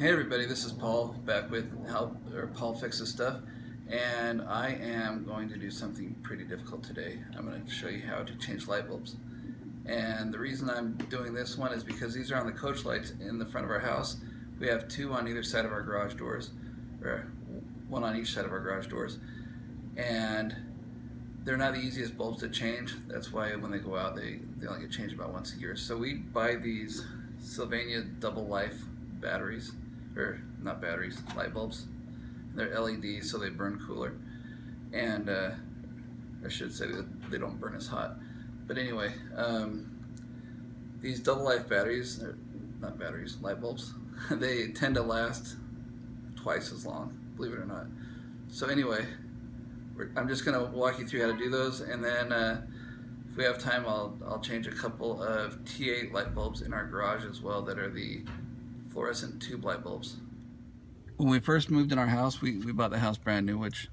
Hey everybody, this is Paul back with Paul Fixes Stuff, and I am going to do something pretty difficult today. I'm going to show you how to change light bulbs. And the reason I'm doing this one is because these are on the coach lights in the front of our house. We have two on either side of our garage doors, or one on each side of our garage doors. And they're not the easiest bulbs to change. That's why when they go out, they only get changed about once a year. So we buy these Sylvania Double Life batteries, or not batteries, light bulbs. They're LED, so they burn cooler. And I should say that they don't burn as hot. But anyway, these Double Life batteries, they're not batteries, light bulbs, they tend to last twice as long, believe it or not. So anyway, I'm just going to walk you through how to do those, and then if we have time, I'll change a couple of T8 light bulbs in our garage as well that are the fluorescent tube light bulbs. When we first moved in our house, we bought the house brand new, which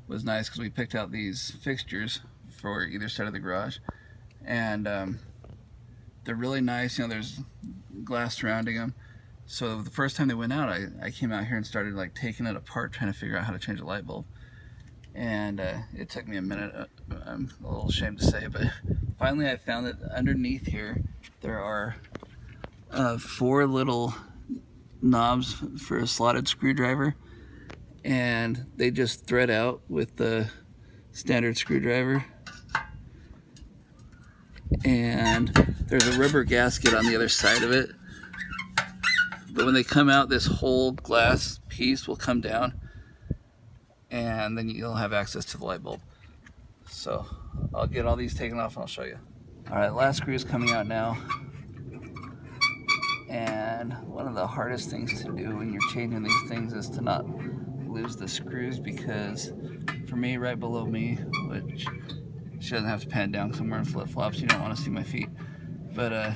was nice because we picked out these fixtures for either side of the garage, and they're really nice. You know, there's glass surrounding them. So the first time they went out, I came out here and started like taking it apart, trying to figure out how to change a light bulb. And it took me a minute. I'm a little ashamed to say, but finally I found that underneath here there are 4 little knobs for a slotted screwdriver, and they just thread out with the standard screwdriver. And there's a rubber gasket on the other side of it, but when they come out, this whole glass piece will come down, and then you'll have access to the light bulb. So I'll get all these taken off and I'll show you. Alright, last screw is coming out now. And one of the hardest things to do when you're changing these things is to not lose the screws, because for me, right below me, which she doesn't have to pan down because I'm wearing flip-flops, you don't want to see my feet, but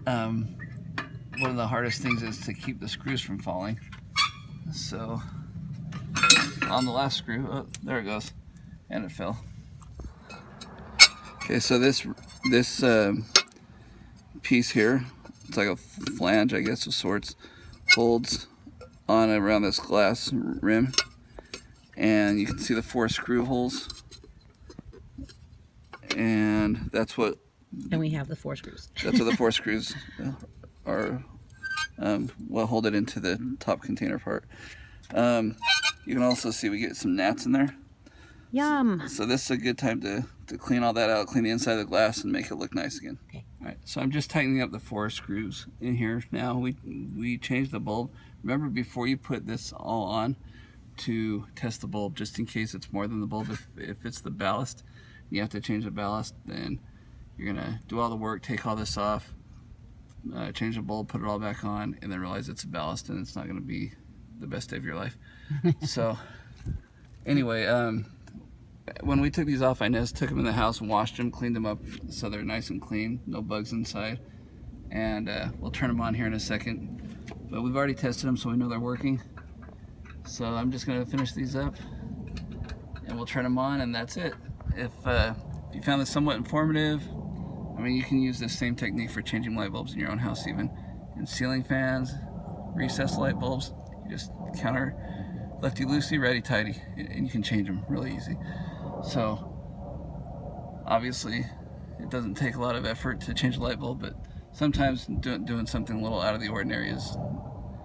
one of the hardest things is to keep the screws from falling. So on the last screw, oh, there it goes, and it fell. Okay, so this piece here, it's like a flange, I guess, of sorts, holds on around this glass rim, and you can see the 4 screw holes, and that's what. And we have the 4 screws. That's what the 4 screws are. Will hold it into the top container part. You can also see we get some gnats in there. Yum. So this is a good time to clean all that out, clean the inside of the glass, and make it look nice again. Okay. All right, so I'm just tightening up the 4 screws in here now. We changed the bulb. Remember, before you put this all on, to test the bulb, just in case it's more than the bulb. If it's the ballast, you have to change the ballast. Then you're gonna do all the work, take all this off, change the bulb, put it all back on, and then realize it's a ballast, and it's not gonna be the best day of your life. So anyway, when we took these off, I just took them in the house and washed them, cleaned them up so they're nice and clean, no bugs inside. And we'll turn them on here in a second. But we've already tested them, so we know they're working. So I'm just going to finish these up, and we'll turn them on, and that's it. If you found this somewhat informative, I mean, you can use this same technique for changing light bulbs in your own house even. And ceiling fans, recessed light bulbs, you just counter lefty-loosey, righty-tighty, and you can change them really easy. So obviously it doesn't take a lot of effort to change a light bulb, but sometimes doing something a little out of the ordinary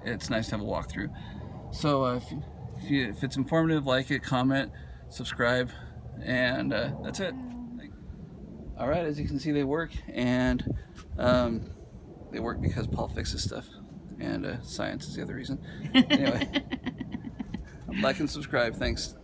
it's nice to have a walkthrough. So if it's informative, like it, comment, subscribe, and that's it. Alright, as you can see, they work, and they work because Paul fixes stuff, and science is the other reason. Anyway, like and subscribe. Thanks.